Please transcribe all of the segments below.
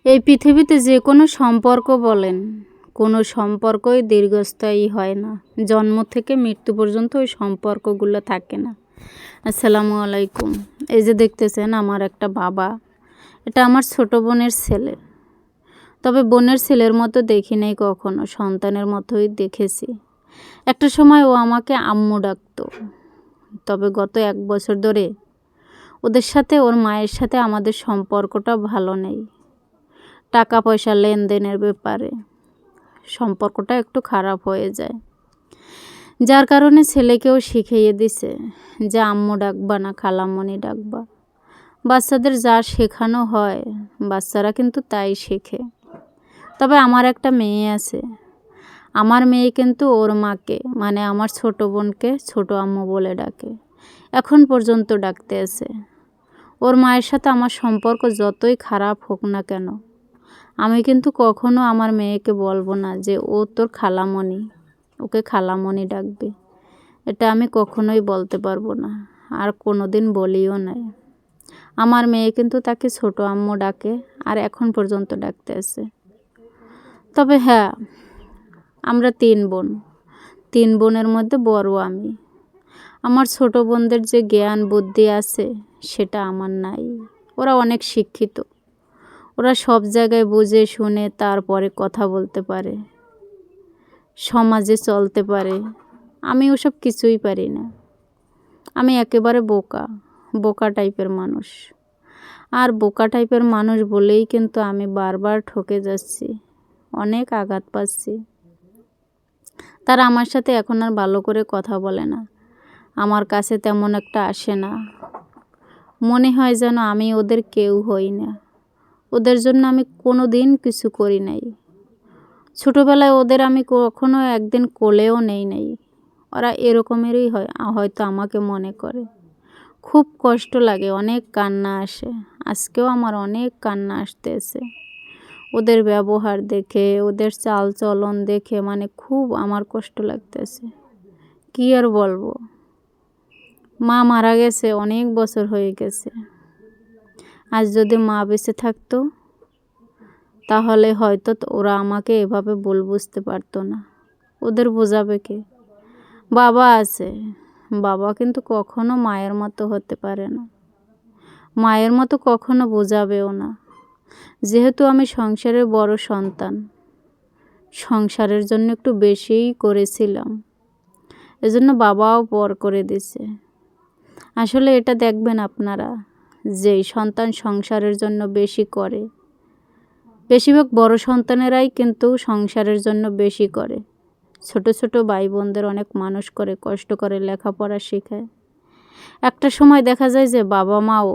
এই পৃথিবীতে যে কোনো সম্পর্ক বলেন, কোনো সম্পর্কই দীর্ঘস্থায়ী হয় না। জন্ম থেকে মৃত্যু পর্যন্ত ওই সম্পর্কগুলো থাকে না। আসসালামু আলাইকুম। এই যে দেখতেছেন আমার একটা বাবা, এটা আমার ছোট বোনের ছেলে। তবে বোনের ছেলের মতো দেখি নাই কখনো, সন্তানের মতোই দেখেছি। একটা সময় ও আমাকে আম্মু ডাকতো। তবে গত 1 বছর ধরে ওদের সাথে, ওর মায়ের সাথে আমাদের সম্পর্কটা ভালো নেই। টাকা পয়সা লেনদেনের ব্যাপারে সম্পর্কটা একটু খারাপ হয়ে যায়, যার কারণে ছেলেকেও শিখিয়ে দিছে যে আম্মু ডাকবা না, খালামণি ডাকবা। বাচ্চাদের যা শেখানো হয় বাচ্চারা কিন্তু তাই শেখে। তবে আমার একটা মেয়ে আছে, আমার মেয়ে কিন্তু ওর মাকে, মানে আমার ছোট বোনকে ছোট আম্মু বলে ডাকে, এখন পর্যন্ত ডাকতে আছে। ওর মায়ের সাথে আমার সম্পর্ক যতই খারাপ হোক না কেন, আমি কিন্তু কখনো আমার মেয়েকে বলবো না যে ও তোর খালামণি, ওকে খালামণি ডাকবে। এটা আমি কখনোই বলতে পারবো না, আর কোনো দিন বলিও নাই। আমার মেয়ে কিন্তু তাকে ছোট আম্মু ডাকে, আর এখন পর্যন্ত ডাকতে আছে। তবে হ্যাঁ, আমরা 3 বোন। 3 বোনের মধ্যে বড় আমি। আমার ছোট বোনদের যে জ্ঞান বুদ্ধি আছে সেটা আমার নাই। ওরা অনেক শিক্ষিত, ওরা সব জায়গায় বুঝে শুনে তারপরে কথা বলতে পারে, সমাজে চলতে পারে। আমি ওসব কিছুই পারি না। আমি একেবারে বোকা, বোকা টাইপের মানুষ। আর বোকা টাইপের মানুষ বলেই কিন্তু আমি বারবার ঠকে যাচ্ছি, অনেক আঘাত পাচ্ছি। তারা আমার সাথে এখন আর ভালো করে কথা বলে না, আমার কাছে তেমন একটা আসে না। মনে হয় যেন আমি ওদের কেউ হই না। ওদের জন্য আমি কোনো দিন কিছু করি নাই। ছোটোবেলায় ওদের আমি কখনো একদিন কোলেও নেই নাই। ওরা এরকমেরই হয়তো আমাকে মনে করে। খুব কষ্ট লাগে, অনেক কান্না আসে। আজকেও আমার অনেক কান্না আসতেছে ওদের ব্যবহার দেখে, ওদের চাল চলন দেখে, মানে খুব আমার কষ্ট লাগতেছে। কী আর বলবো, মা মারা গেছে, অনেক বছর হয়ে গেছে। আজ যদি মা বেঁচে থাকতো তাহলে হয়তো ওরা আমাকে এভাবে বুঝতে পারতো না। ওদের বোঝাবে কে? বাবা আছে, বাবা কিন্তু কখনো মায়ের মতো হতে পারে না, মায়ের মতো কখনো বোঝাবেও না। যেহেতু আমি সংসারের বড় সন্তান, সংসারের জন্য একটু বেশিই করেছিলাম, এজন্য বাবাও পর করে দিছে। আসলে এটা দেখবেন আপনারা, যেই সন্তান সংসারের জন্য বেশি করে, বেশিরভাগ বড় সন্তানেরাই কিন্তু সংসারের জন্য বেশি করে। ছোট ছোট ভাই বোনদের অনেক মানুষ করে, কষ্ট করে লেখাপড়া শেখায়। একটা সময় দেখা যায় যে বাবা মাও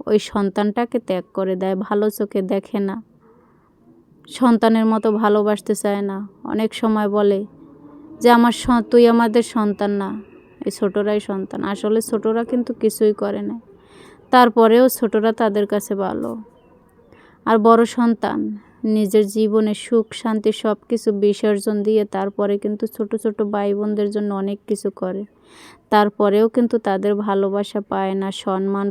ওই সন্তানটাকে ত্যাগ করে দেয়, ভালো চোখে দেখে না, সন্তানের মতো ভালোবাসতে চায় না। অনেক সময় বলে যে তুই আমাদের সন্তান না, এই ছোটরাই সন্তান। আসলে ছোটরা কিন্তু কিছুই করে না, তারপরেও ছোটরা তাদের কাছে ভালো। আর বড় সন্তান নিজের জীবনে সুখ শান্তি সব কিছু বিসর্জন দিয়ে তারপরে কিন্তু ছোট ছোট ভাই বোনদের জন্য অনেক কিছু করে, তারপরেও কিন্তু তাদের ভালোবাসা পায় না, সম্মান